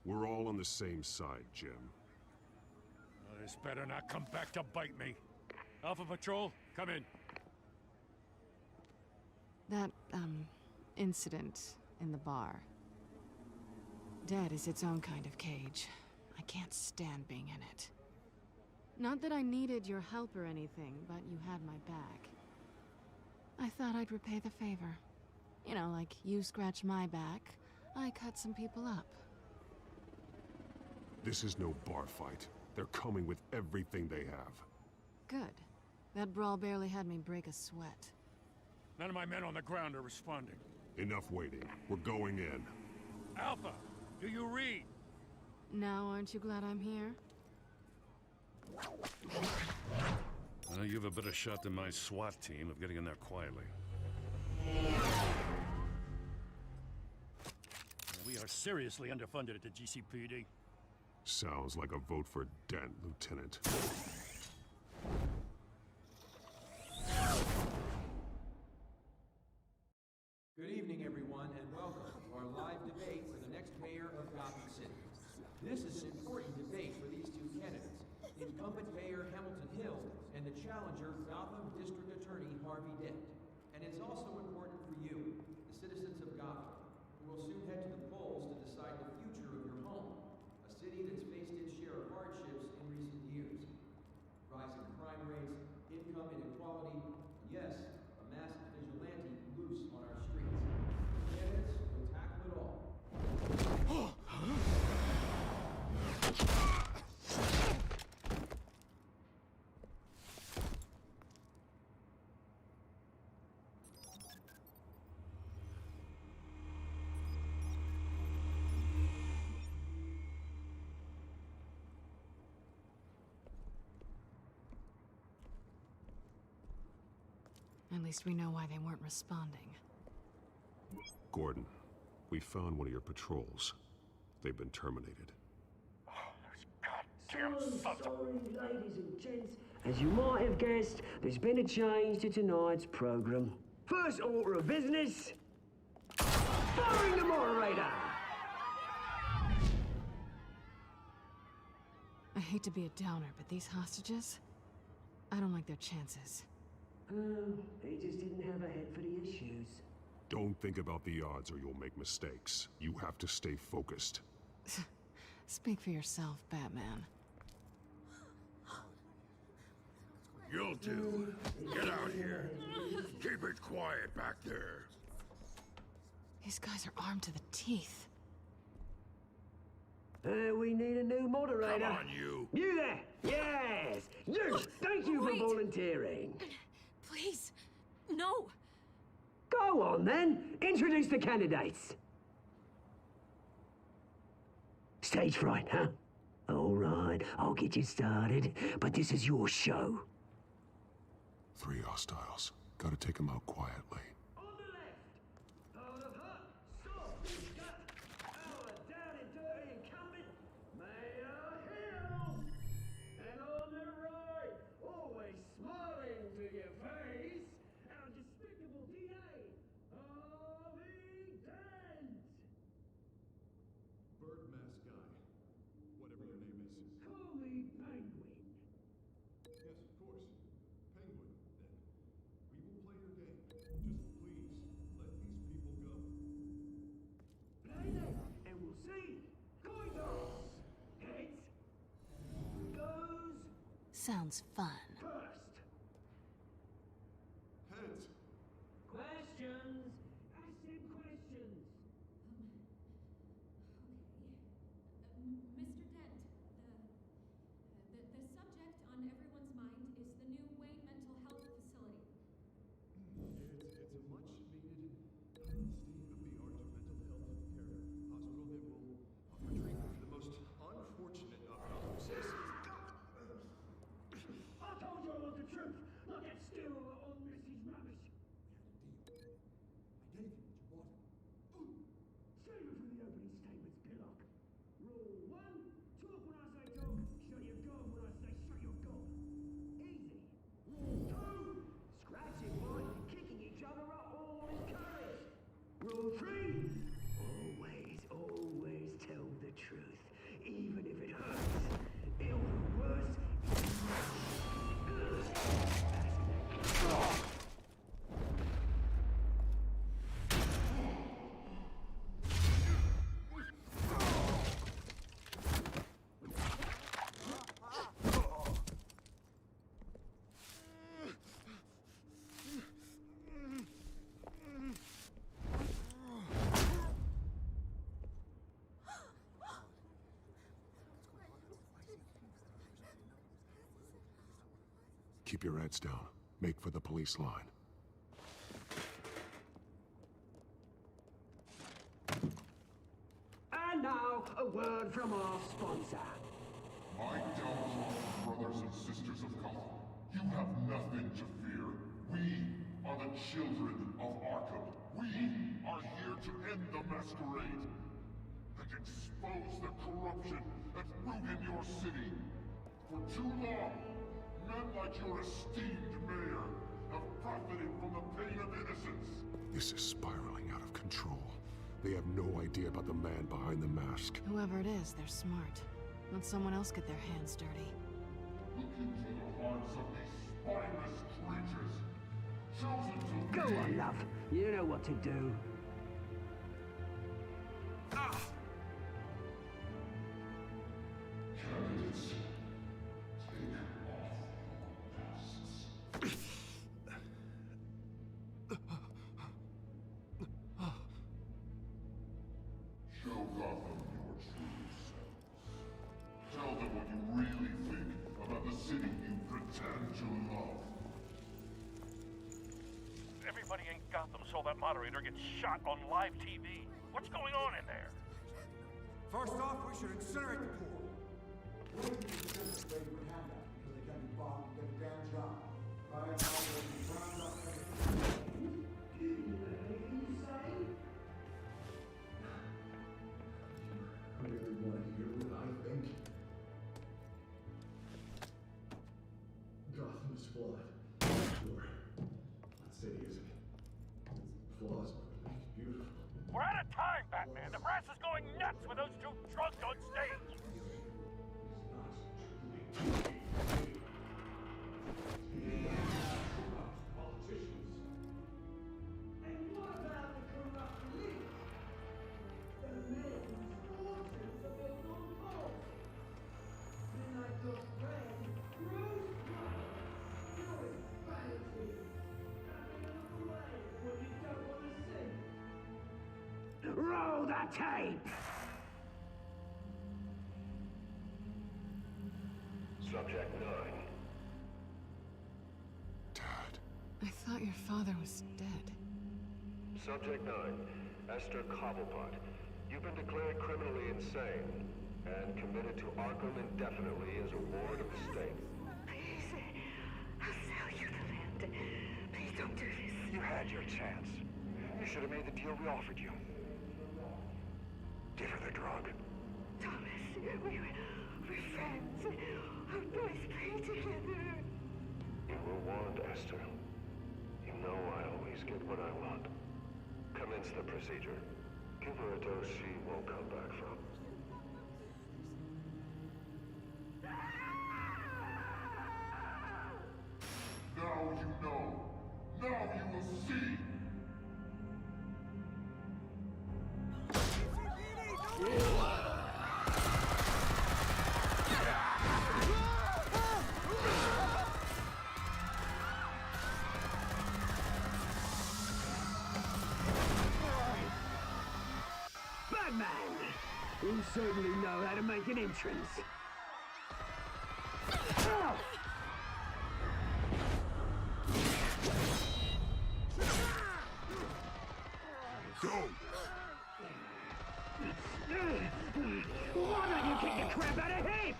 We're all on the same side, Jim. This better not come back to bite me. Alpha Patrol, come in. That, incident in the bar. Dead is its own kind of cage. I can't stand being in it. Not that I needed your help or anything, but you had my back. I thought I'd repay the favor. You know, like you scratch my back, I cut some people up. This is no bar fight. They're coming with everything they have. Good. That brawl barely had me break a sweat. None of my men on the ground are responding. Enough waiting. We're going in. Alpha, do you read? Now aren't you glad I'm here? Well, you have a better shot than my SWAT team of getting in there quietly. We are seriously underfunded at the GCPD. Sounds like a vote for Dent, Lieutenant. Good evening, everyone, and welcome to our live debate for the next mayor of Gotham City. This is an important debate for these two candidates, incumbent Mayor Hamilton Hill and the challenger Gotham District Attorney Harvey Dent. And it's also important for you, the citizens of Gotham, who will soon head to the polls to decide the future of your home, a city that's faced its share of hardships in recent years. Rising crime rates, income inequality, and yes, a massive vigilante loose on our streets. Candidates will tackle it all. At least we know why they weren't responding. Gordon, we found one of your patrols. They've been terminated. Sorry, ladies and gents. As you might have guessed, there's been a change to tonight's program. First order of business, firing the moderator! I hate to be a downer, but these hostages, I don't like their chances. They just didn't have a head for the issues. Don't think about the odds or you'll make mistakes. You have to stay focused. Speak for yourself, Batman. You'll do. Get out here. Keep it quiet back there. These guys are armed to the teeth. We need a new moderator. Come on, you. You there! Yes! You! Thank you for volunteering. Please, no. Go on, then. Introduce the candidates. Stage fright, huh? All right, I'll get you started, but this is your show. 3 hostiles. Gotta take them out quietly. On the left, out of hot, soft, we've got our down and dirty incumbent, Mayor Hill. And on the right, always smiling to your face, our despicable DA, Harvey Dent. Bird mask guy. Whatever your name is. Call me Penguin. Yes, of course. Penguin, then. We will play your game. Just please, let these people go. Play them, and we'll see. Coin toss. Heads. Goes Sounds fun. first. Heads. Questions. Ask them questions. Keep your heads down. Make for the police line. And now, a word from our sponsor. My downtrodden brothers and sisters of Gotham, you have nothing to fear. We are the children of Arkham. We are here to end the masquerade and expose the corruption that's rooted in your city. For too long, men like your esteemed mayor have profited from the pain of innocence. This is spiraling out of control. They have no idea about the man behind the mask. Whoever it is, they're smart. Let someone else get their hands dirty. Look into the hearts of these spineless creatures. Chosen to Go be... on, love. You know what to do. Candidates, take off masks. Show Gotham your true selves. Tell them what you really think about the city you pretend to love. Everybody in Gotham saw that moderator get shot on live TV. What's going on in there? First off, we should incinerate the pool. Wait to disintegrate your handout until they can be bombed and get a damn job. Right now, they'll be round up everything. I really want to hear what I think. Gotham is flawed. Sure. That city isn't. Its flaws make it beautiful. We're out of time, Batman. The press is going nuts with those two drunks on stage. And what about the corrupt police? The men whose fortunes are built on false. Then I got red, rose blood, pure vanity. Having a look away when you don't want to see. Roll the tape! Subject 9. I thought your father was dead. Subject 9. Esther Cobblepot. You've been declared criminally insane and committed to Arkham indefinitely as a ward of the state. Please, I'll sell you the land. Please don't do this. You had your chance. You should have made the deal we offered you. Give her the drug. Thomas, we're friends. Our boys play together. You were warned, Esther. You know I always get what I want. Commence the procedure. Give her a dose she won't come back from. Now you know. Now you will see. Batman! You certainly know how to make an entrance. Go! Why don't you kick the crap out of him?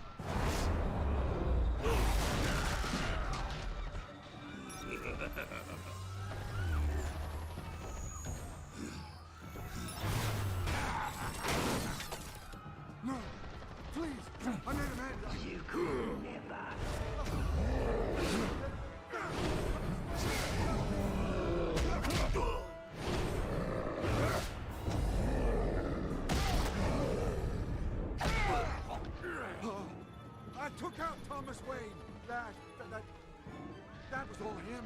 No! Please! I made a man! You could never. I took out Thomas Wayne. That was all him.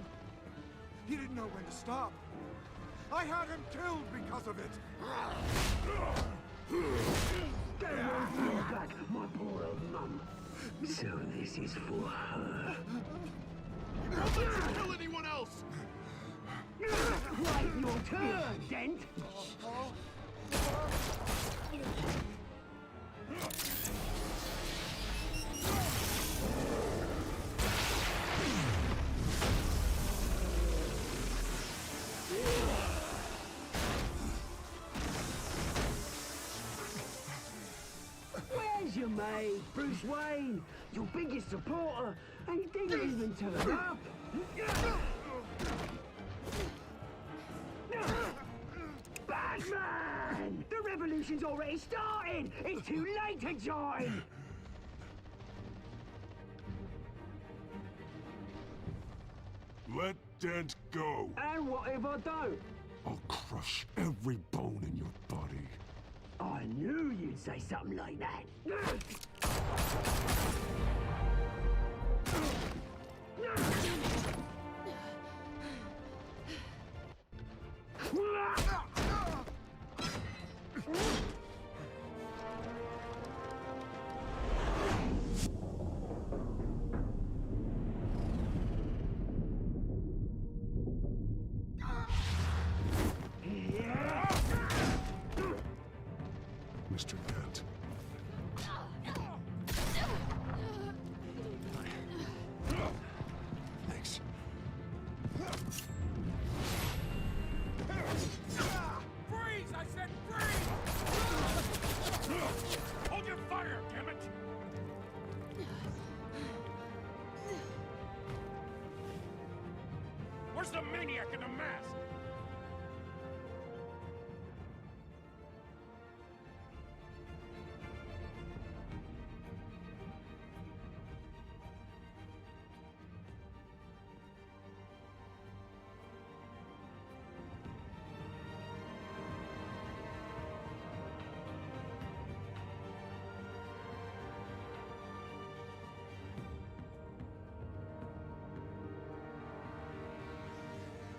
He didn't know when to stop. I had him killed because of it. Don't hold me back, my poor old mum. So this is for her. Don't let you kill anyone else! Right, your turn, Dent. mate, Bruce Wayne, your biggest supporter, and he didn't even turn up. Batman! The revolution's already started! It's too late to join! Let Dent go. And what if I don't? I'll crush every bone in your body. I knew you'd say something like that. Mr. Dent. Thanks. Freeze! I said freeze! Hold your fire, damn it! Where's the maniac in the mask?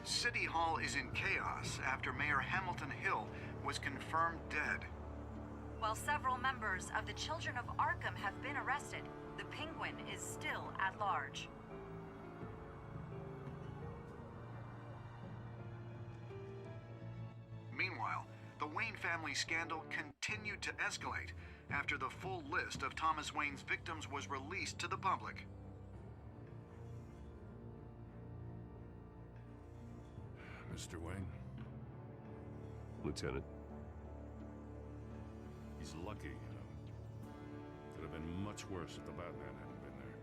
City Hall is in chaos after Mayor Hamilton Hill was confirmed dead. While several members of the Children of Arkham have been arrested, the Penguin is still at large. Meanwhile, the Wayne family scandal continued to escalate after the full list of Thomas Wayne's victims was released to the public. Mr. Wayne? Lieutenant. He's lucky, you know. Could have been much worse if the Batman hadn't been there.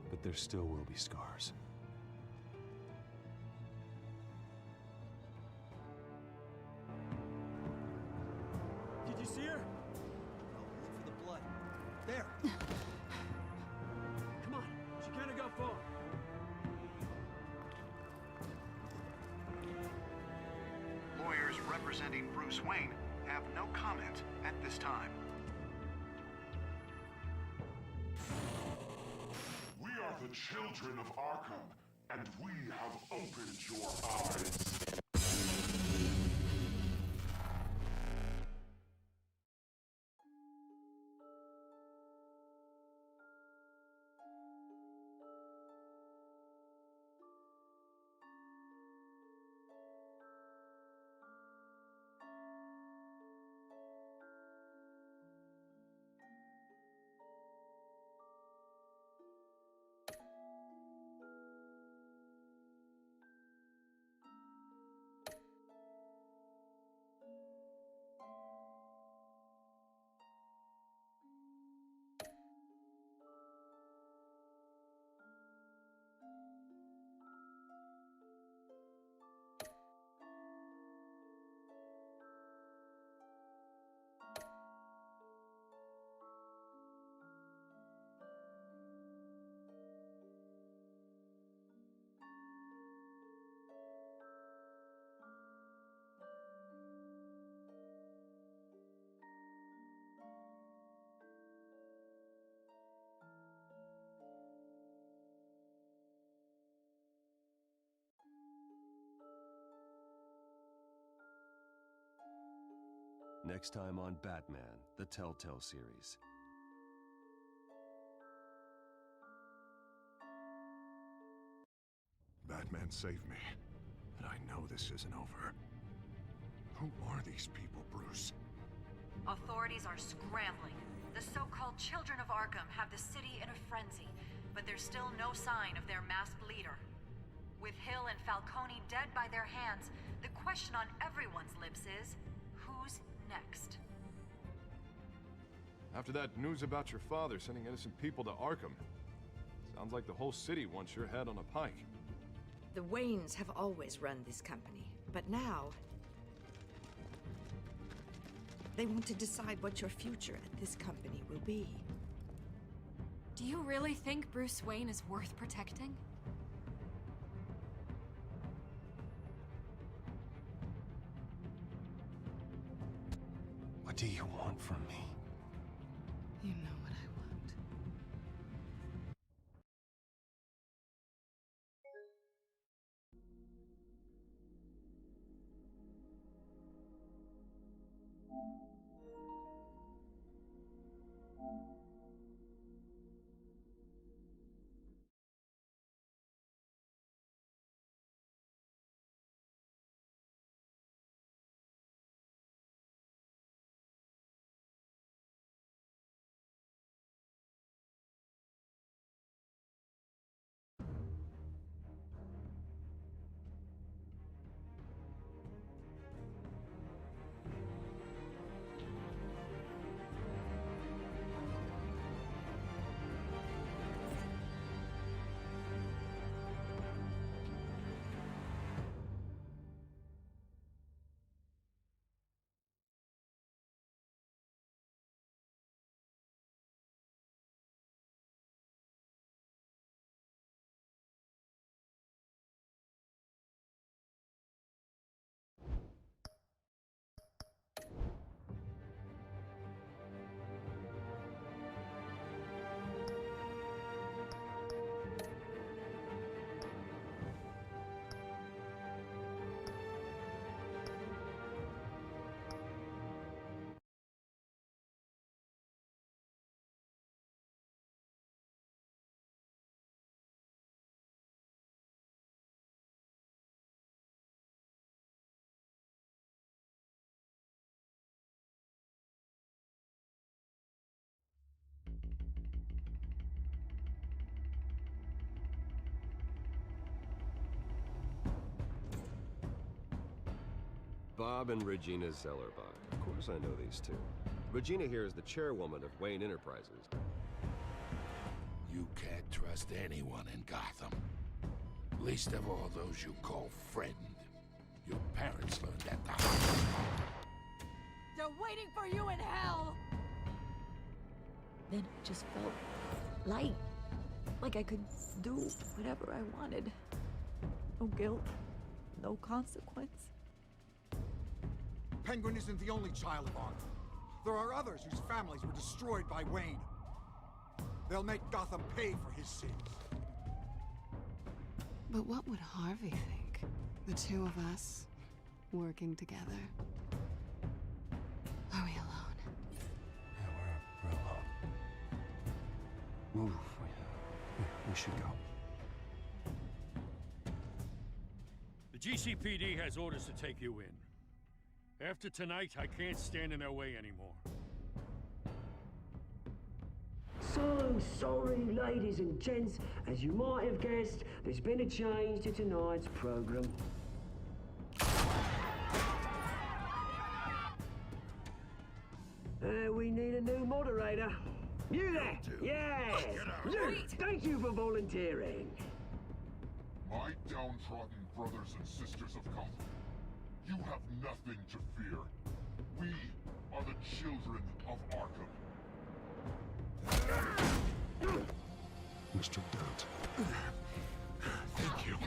But there still will be scars. Did you see her? No, look for the blood. There. Come on, she can't have got far. Lawyers representing Bruce Wayne have no comment at this time. We are the children of Arkham, and we have opened your eyes. Next time on Batman, the Telltale series. Batman saved me, but I know this isn't over. Who are these people, Bruce? Authorities are scrambling. The so-called Children of Arkham have the city in a frenzy, but there's still no sign of their masked leader. With Hill and Falcone dead by their hands, the question on everyone's lips is, who's next? After that news about your father sending innocent people to Arkham, sounds like the whole city wants your head on a pike. The Waynes have always run this company, but now they want to decide what your future at this company will be. Do you really think Bruce Wayne is worth protecting? What do you want from me? You know what I want. Bob and Regina Zellerbach. Of course I know these two. Regina here is the chairwoman of Wayne Enterprises. You can't trust anyone in Gotham. Least of all those you call friend. Your parents learned that the hard way. They're waiting for you in hell! Then it just felt light. Like I could do whatever I wanted. No guilt, no consequence. Penguin isn't the only child of Arkham. There are others whose families were destroyed by Wayne. They'll make Gotham pay for his sins. But what would Harvey think? The two of us, working together. Are we alone? Yeah, we're alone. Move. We should go. The GCPD has orders to take you in. After tonight, I can't stand in their way anymore. So sorry, ladies and gents. As you might have guessed, there's been a change to tonight's program. We need a new moderator. You there? Yeah! You! Thank you for volunteering. My downtrodden brothers and sisters of Gotham, you have nothing to fear. We are the children of Arkham. Mr. Dent. Thank you.